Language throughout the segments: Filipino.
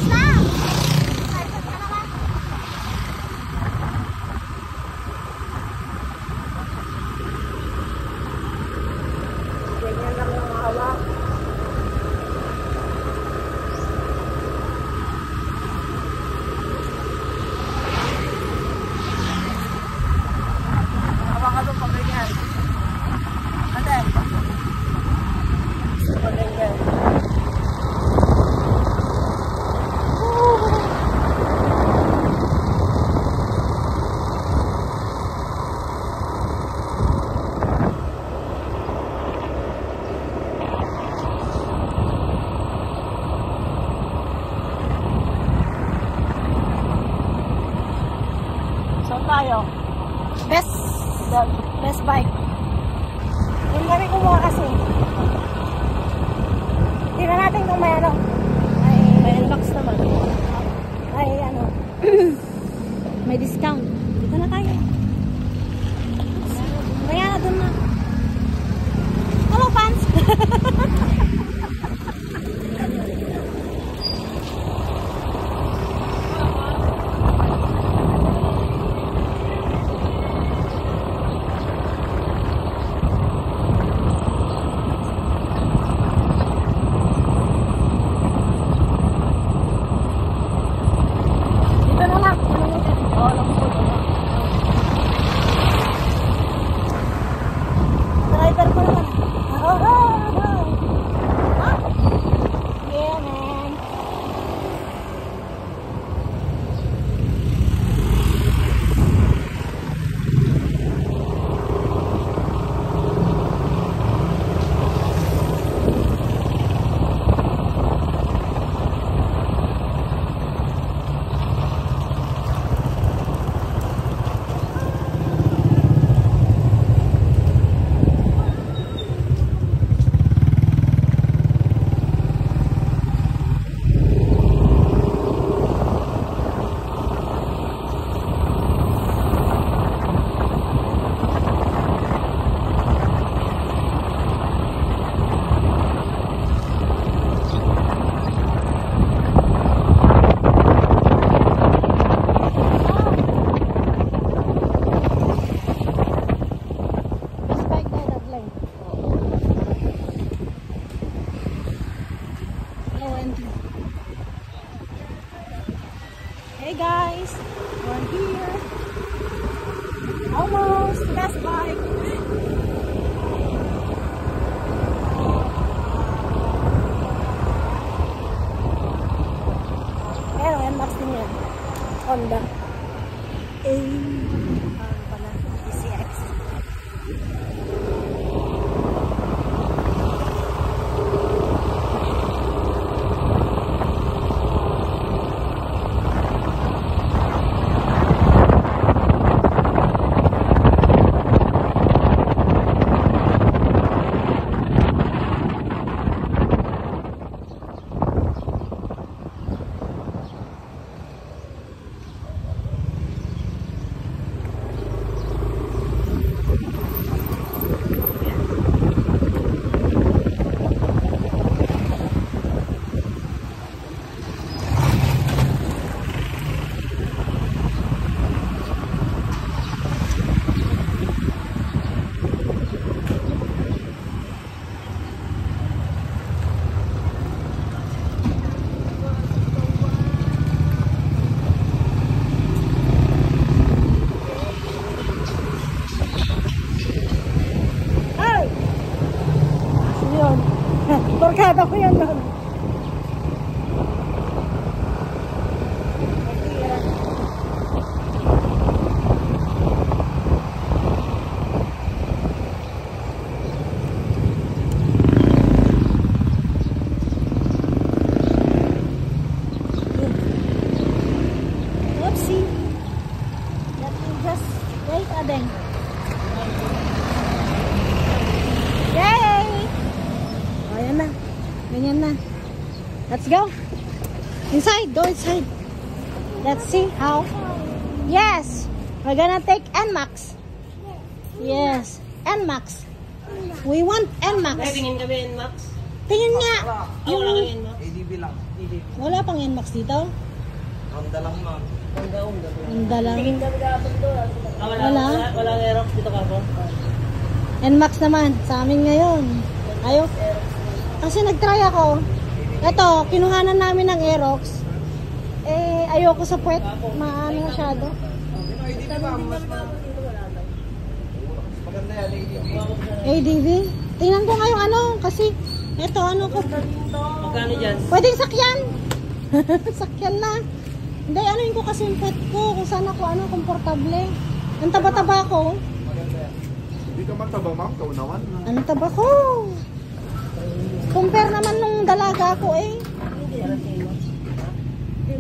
Labas na! Ganyan lang yung hawak. Hawak ka doon pag ganyan. Ate. Pag ganyan. Saan tayo? Best bike. Yung kami kumuha kasi. Tingnan natin kung may ano. May NMAX naman. Ay ano. May discount. Dito na tayo. Kaya na dun na. Hello fans! Hey guys, we're here. Almost Best Bike. Pero NMAX din yan. Honda. Pala, PCX. Barkada ko yan doon. Oopsie. Let me just wait a then. Yay! Ayan na. Ganyan na. Let's go. Inside. Go inside. Let's see how. Yes. We're gonna take NMAX. Yes. NMAX. We want NMAX. Tingin kami NMAX. Tingin nga. Yung ADB lang. Wala pang NMAX dito? Honda lang, ma'am. Honda lang. Wala. Wala Aerox dito ka po. NMAX naman, sa amin ngayon. Ayaw. Kasi nag-try ako. Ito, kinuhanan namin ng Aerox. Eh, ayoko sa puwet. Maano masyado. Maganda yan, ADV. Tingnan ko ngayon ano, kasi ito ano ko. Magkano dyan? Pwedeng sakyan. Sakyan na. Hindi, ano yun ko kasi yung puwet ko. Kung saan ako, ano, komportable. Ang taba-taba ko. Hindi ka mataba, ma'am. Kaunawan na. Ang taba ko. Compare naman nung dalaga ko eh.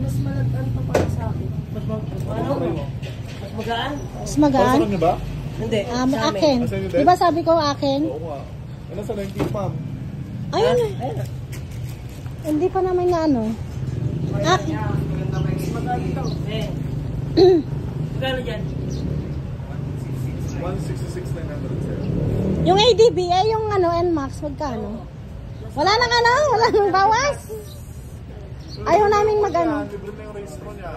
Mas malagaan pa para sa akin. Mas magaan? Mas magaan. Pasaran niyo ba? Hindi. Akin. Di ba sabi ko akin? Oo nga. Ano sa 19, ma'am? Ayun eh. Hindi pa naman na ano. Akin. Magaan ito. Magkano dyan? 166,900, sir. Yung ADB eh, yung ano, NMAX, magkano? Wala nang ano, wala nang bawas. Ayaw namin mag-ano. Libre na yung registro niya.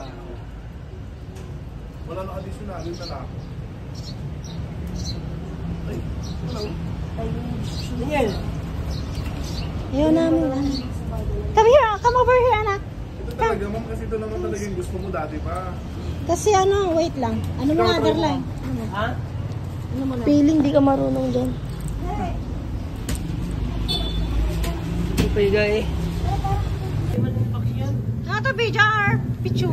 Wala nang additional. Yun na lang. Ay, hello. Daniel. Ayaw namin ano. Come here, come over here anak. Ito talaga, ma'am. Kasi ito naman talaga yung gusto mo dati pa. Kasi ano, wait lang. Ano mo nga, underline? Ha? Feeling di ka marunong dyan. Ito pa yung guy. Ano to, BJR? Picture.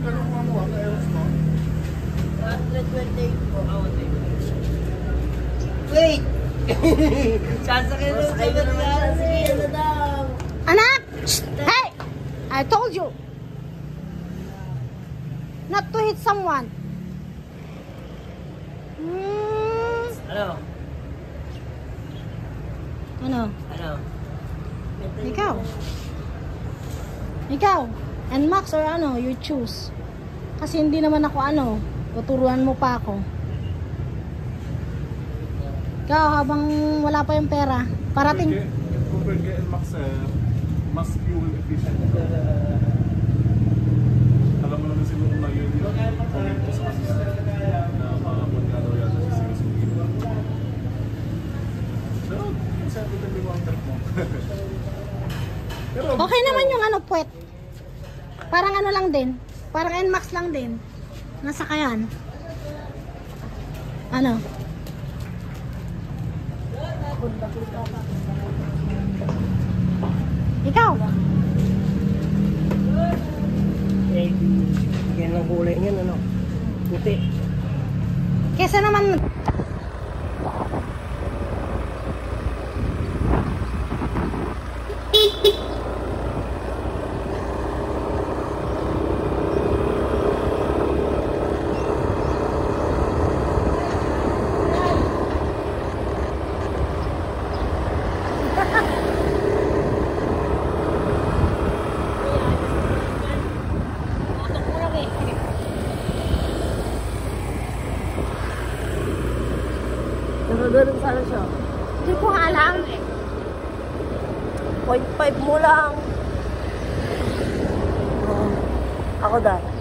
Kano mo ang mga Aerox mo? 128 po. Wait! Sasakyan mo sa sige, daw. Anak! Hey! I told you not to hit someone. Ano? Ano? Ano? Ikaw? Ikaw? NMAX or ano? You choose. Kasi hindi naman ako ano. Tuturuan mo pa ako. Ikaw habang wala pa yung pera. Parating. Compared kay NMAX, mas fuel efficient. Alam mo naman siguro na yun yung comment ko sa assistant na makapunta daw yata siya sa Suzuki. Pero, siyempre tabi mo ang trip mo. Pero, Okay naman yung ano, puwet. Parang ano lang din. Parang NMAX lang din. Nasakayan. Ano? Ikaw? Eh, yan ang kulay niyan, ano? Puti. Kesa naman Ganun sana siya. hindi ko alam. 0.5 mo lang. Ako dahil.